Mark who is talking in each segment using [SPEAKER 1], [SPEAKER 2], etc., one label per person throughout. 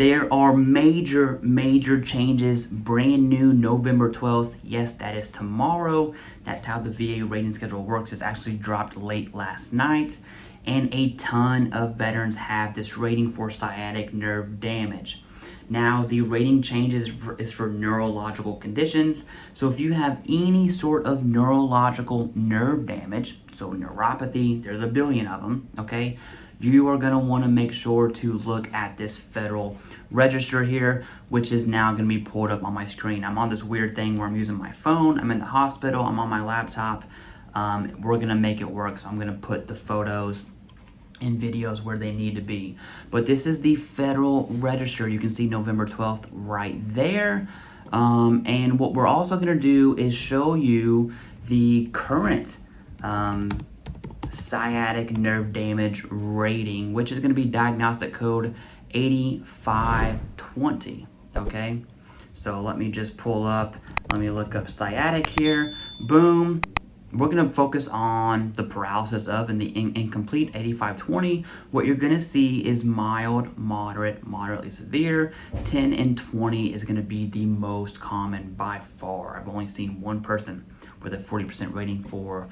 [SPEAKER 1] There are major changes, brand new November 12th. Yes, that is tomorrow. That's how the VA rating schedule works. It's actually dropped late last night. And a ton of veterans have this rating for sciatic nerve damage. Now, the rating changes is for neurological conditions. So if you have any sort of neurological nerve damage, so neuropathy, there's a billion of them, okay? You are going to want to make sure to look at this federal register here, which is now going to be pulled up on my screen. I'm on this weird thing where I'm using my phone. I'm in the hospital. I'm on my laptop. We're going to make it work. So I'm going to put the photos and videos where they need to be. But this is the federal register. You can see November 12th right there. And what we're also going to do is show you the current sciatic nerve damage rating, which is going to be diagnostic code 8520. Okay, so let me just pull up, let me look up sciatic here. Boom. We're going to focus on the paralysis of and the incomplete 8520. What you're going to see is mild, moderate, moderately severe. 10 and 20 is going to be the most common by far. I've only seen one person with a 40% rating for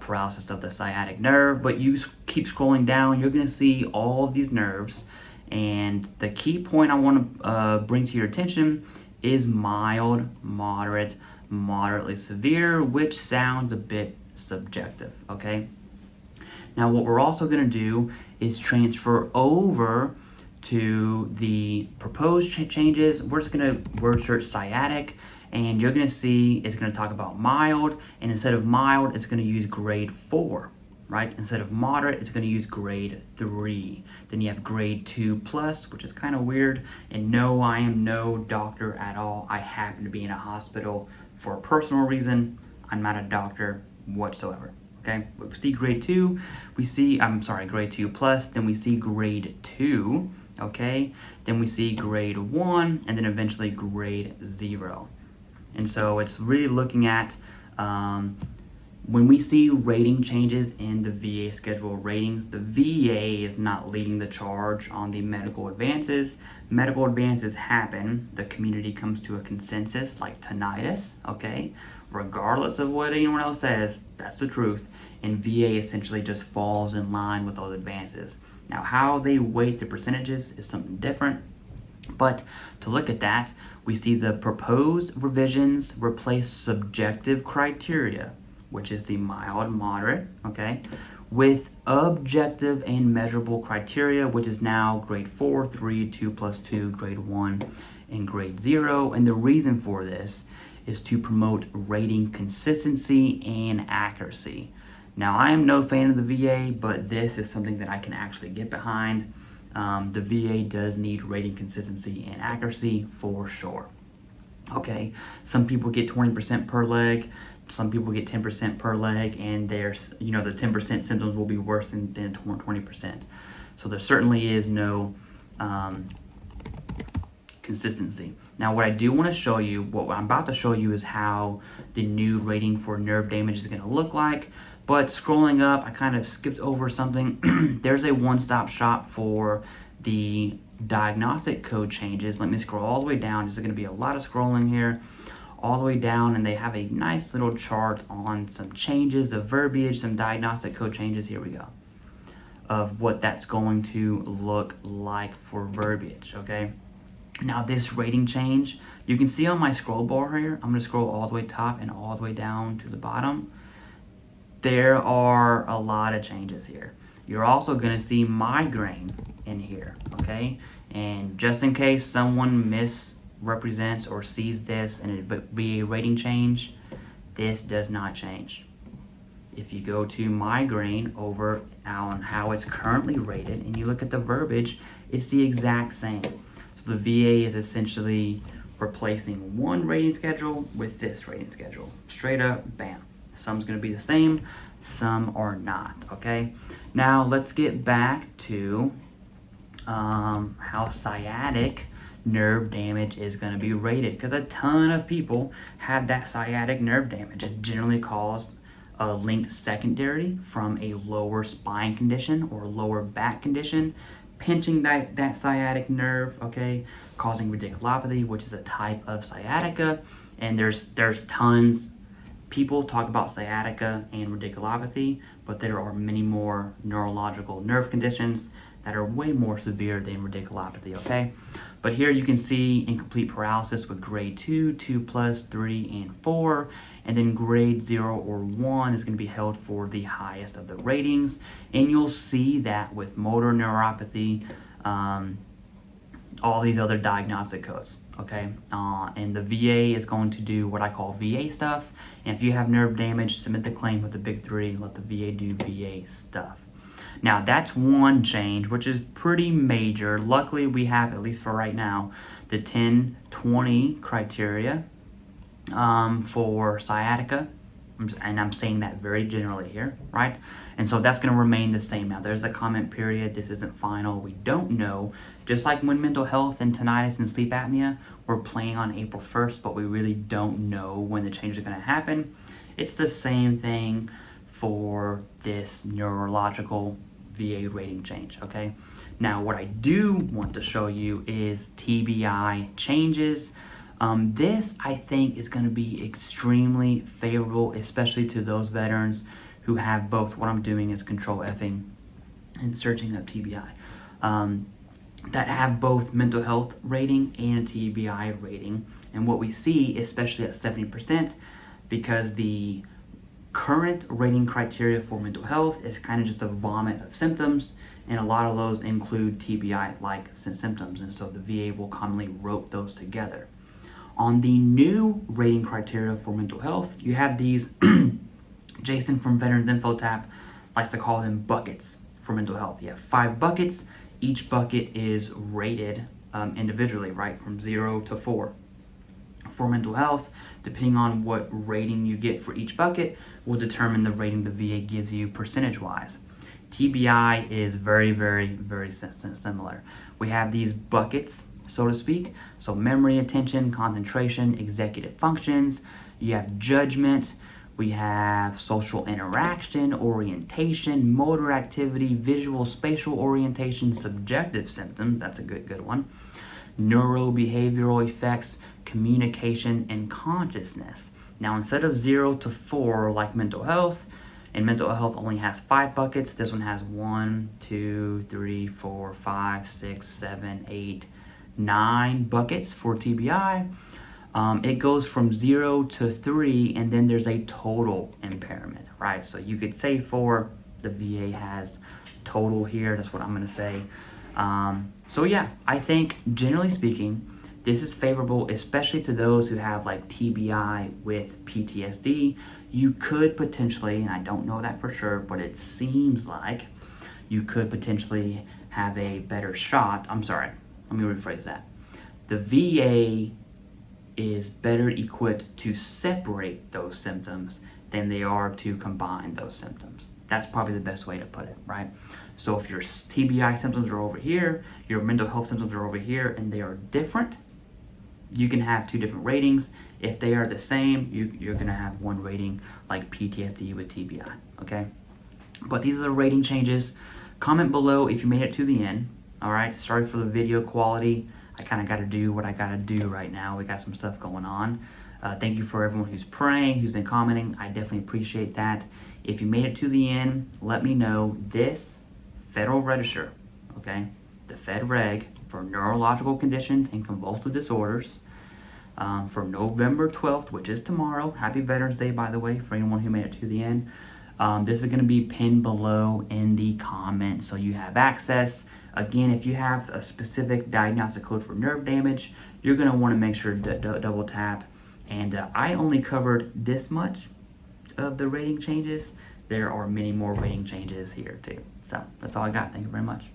[SPEAKER 1] paralysis of the sciatic nerve, but you keep scrolling down, you're going to see all of these nerves. And the key point I want to bring to your attention is mild, moderate, moderately severe, which sounds a bit subjective, okay? Now, what we're also going to do is transfer over to the proposed changes. We're just going to word search sciatic, and you're going to see it's going to talk about mild, and instead of mild, it's going to use grade 4, right? Instead of moderate, it's going to use grade 3. Then you have grade 2 plus, which is kind of weird. And no, I am no doctor at all. I happen to be in a hospital for a personal reason. I'm not a doctor whatsoever, okay? We see grade 2, grade 2 plus, then we see grade 2, okay? Then we see grade 1, and then eventually grade 0. And so it's really looking at when we see rating changes in the VA schedule ratings, the VA is not leading the charge on the medical advances. Medical advances happen, the community comes to a consensus like tinnitus, okay? Regardless of what anyone else says, that's the truth. And VA essentially just falls in line with those advances. Now, how they weight the percentages is something different. But to look at that, we see the proposed revisions replace subjective criteria, which is the mild, moderate, okay, with objective and measurable criteria, which is now grade 4, 3, 2 plus 2, grade 1, and grade 0. And the reason for this is to promote rating consistency and accuracy. Now, I am no fan of the VA, but this is something that I can actually get behind. The VA does need rating consistency and accuracy for sure. Okay, some people get 20% per leg, some people get 10% per leg, and there's, the 10% symptoms will be worse than 20%. So there certainly is no consistency. Now, what I do want to show you, what I'm about to show you is how the new rating for nerve damage is going to look like. But scrolling up, I kind of skipped over something. There's a one-stop shop for the diagnostic code changes. Let me scroll all the way down. There's going to be a lot of scrolling here. All the way down, and they have a nice little chart on some changes of verbiage, some diagnostic code changes. Here we go. Of what that's going to look like for verbiage, okay? Now, this rating change, you can see on my scroll bar here, I'm going to scroll all the way top and all the way down to the bottom. There are a lot of changes here. You're also going to see migraine in here, okay? And just in case someone misrepresents or sees this and it be a rating change, this does not change. If you go to migraine over on how it's currently rated and you look at the verbiage, it's the exact same. So the VA is essentially replacing one rating schedule with this rating schedule. Straight up, bam. Some's going to be the same, some are not, okay? Now, let's get back to how sciatic nerve damage is going to be rated, because a ton of people have that sciatic nerve damage. It's generally caused a linked secondary from a lower spine condition or lower back condition. pinching that sciatic nerve, okay, causing radiculopathy, which is a type of sciatica. And there's tons. People talk about sciatica and radiculopathy, but there are many more neurological nerve conditions that are way more severe than radiculopathy, okay? But here you can see incomplete paralysis with grade 2, 2+, 3, and 4, and then grade 0 or 1 is going to be held for the highest of the ratings. And you'll see that with motor neuropathy, all these other diagnostic codes, okay? And the VA is going to do what I call VA stuff. And if you have nerve damage, submit the claim with the big 3, let the VA do VA stuff. Now that's one change, which is pretty major. Luckily we have, at least for right now, the 10-20 criteria for sciatica. And I'm saying that very generally here, right? And so that's going to remain the same. Now there's a comment period. This isn't final. We don't know. Just like when mental health and tinnitus and sleep apnea, we're planning on April 1st, but we really don't know when the change is going to happen. It's the same thing for this neurological VA rating change, okay? Now what I do want to show you is TBI changes. This, I think, is going to be extremely favorable, especially to those veterans who have both. What I'm doing is control-Fing and searching up TBI, that have both mental health rating and a TBI rating. And what we see, especially at 70%, because the current rating criteria for mental health is kind of just a vomit of symptoms, and a lot of those include TBI-like symptoms, and so the VA will commonly rope those together. On the new rating criteria for mental health, you have these, Jason from Veterans Info Tap likes to call them buckets for mental health. You have 5 buckets. Each bucket is rated individually, right, from 0 to 4. For mental health, depending on what rating you get for each bucket, will determine the rating the VA gives you percentage-wise. TBI is very, very, very similar. We have these buckets, so to speak. So memory, attention, concentration, executive functions. You have judgment. We have social interaction, orientation, motor activity, visual spatial orientation, subjective symptoms. That's a good one. Neurobehavioral effects, communication, and consciousness. Now, instead of 0 to 4 like mental health, and mental health only has 5 buckets, this one has 1, 2, 3, 4, 5, 6, 7, 8, 9 buckets for TBI. It goes from 0 to 3, and then there's a total impairment, right? So you could say 4, the VA has total here, that's what I'm going to say. So yeah, I think generally speaking, this is favorable, especially to those who have like TBI with PTSD. You could potentially, and I don't know that for sure, but it seems like you could potentially have a better shot. I'm sorry, let me rephrase that. The VA is better equipped to separate those symptoms than they are to combine those symptoms. That's probably the best way to put it, right? So if your TBI symptoms are over here, your mental health symptoms are over here, and they are different, you can have 2 different ratings. If they are the same, you're gonna have one rating like PTSD with TBI, okay? But these are the rating changes. Comment below if you made it to the end, all right? Sorry for the video quality. I kind of got to do what I got to do right now. We got some stuff going on. Thank you for everyone who's praying, who's been commenting. I definitely appreciate that. If you made it to the end, let me know. This Federal Register, okay, the Fed Reg for neurological conditions and convulsive disorders for November 12th, which is tomorrow. Happy Veterans Day, by the way, for anyone who made it to the end. This is going to be pinned below in the comments, so you have access. Again, if you have a specific diagnostic code for nerve damage, you're going to want to make sure to double tap. And I only covered this much of the rating changes. There are many more rating changes here too. So that's all I got. Thank you very much.